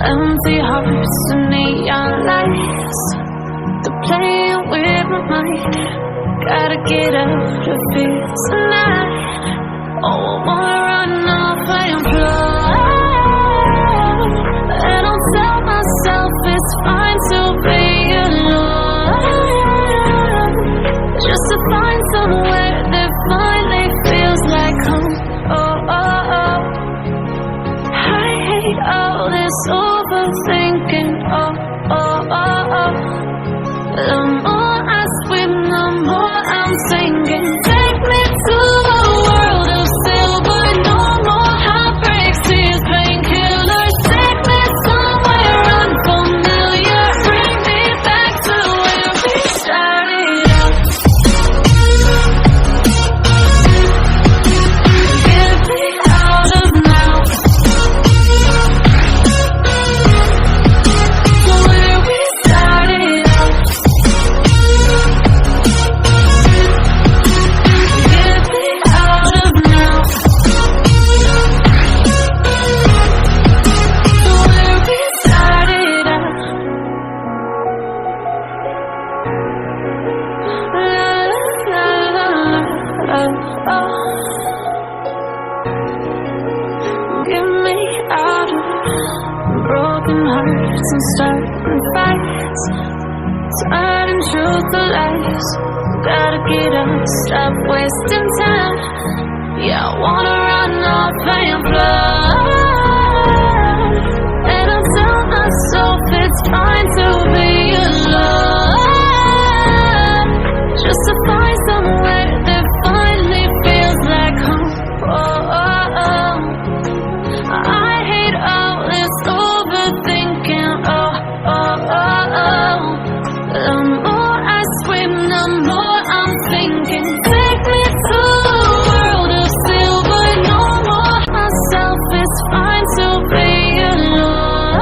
Empty hearts and neon lights, they're playing with my mind. Gotta get out of here tonight. Oh, I wanna run off and fly. And I'll tell myself it's fine to be alone, just to find somewhere that finally feels like home. Oh, oh, oh. I hate all this overthinking. Oh, oh, oh, oh. The more I swim, the more I'm sinking. Take me to a world of silver, no more heartbreaks, tears, painkillers. Take me somewhere unfamiliar, bring me back to where we started out. Get me out of now, to where we started out. Get me out of now, to where we started out. La, la, la, la, oh. Get me out of broken hearts and starting fights, turning truth to lies. Gotta get up, stop wasting time. Yeah, I wanna run off and fly. And I'll tell myself it's fine to be alone, just to find somewhere that finally feels like home. Oh, oh, oh. I hate all this overthinking. Oh, oh, oh, oh. The more I swim, the more I'm thinking. Take me to a world of silver, no more myself. It's fine to be alone,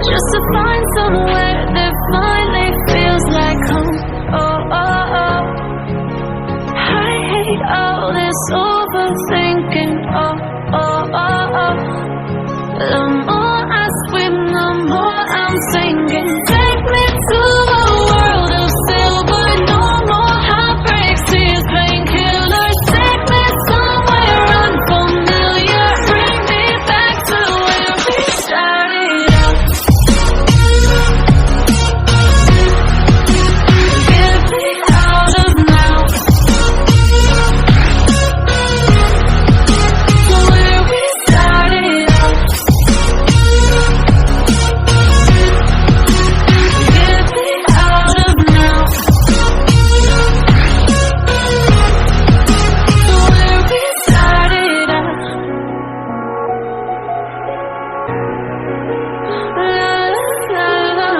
just to find somewhere that finally feels like home. Oh, oh, oh. I hate all this overthinking. Oh, oh, oh, oh. The more I swim, the more I'm sinking. Take me to a world of silver, no more heartbreaks, tears, painkillers. Take me somewhere unfamiliar, bring me back to where we started out. Get me out of now, to where we started out. Get me out of now, to where we started out. La, la, la,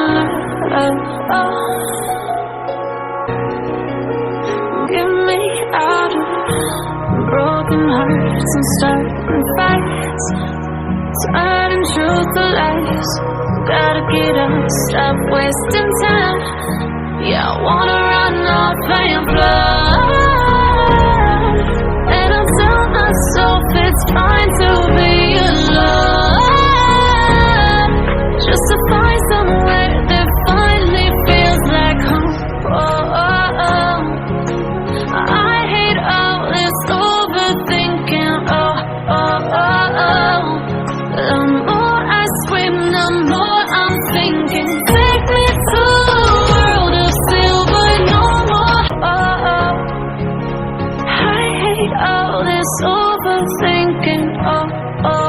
la, oh. Get me out of broken hearts and starting fights, turning truth to lies. Gotta get up, stop wasting time. Yeah, I wanna run off and fly. And I'll tell myself it's fine to be alone, just to find somewhere that finally feels like home. Oh, oh, oh. I hate all this overthinking. Oh, oh, oh, oh. The more I swim, the more I'm thinking. Take me to a world of silver, no more. Oh, oh. I hate all this overthinking. Oh, oh.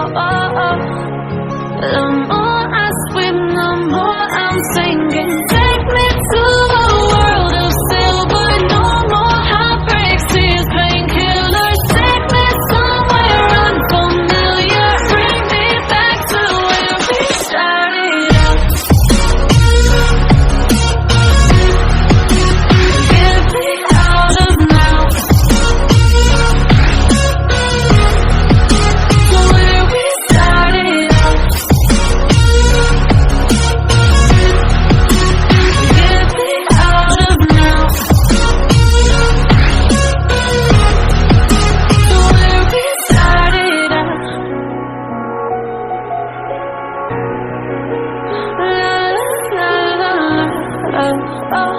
oh, oh.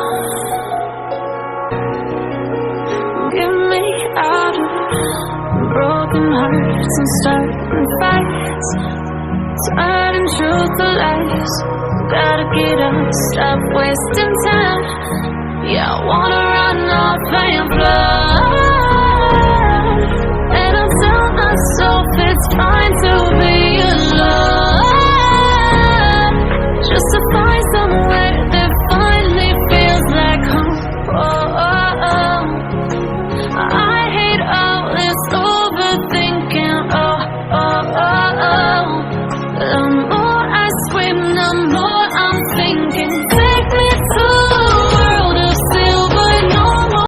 Get me out of broken hearts and starting fights, turning truth to lies. Gotta get up, stop wasting time. Yeah, I wanna run off and fly, and I tell myself it's fine to be alone.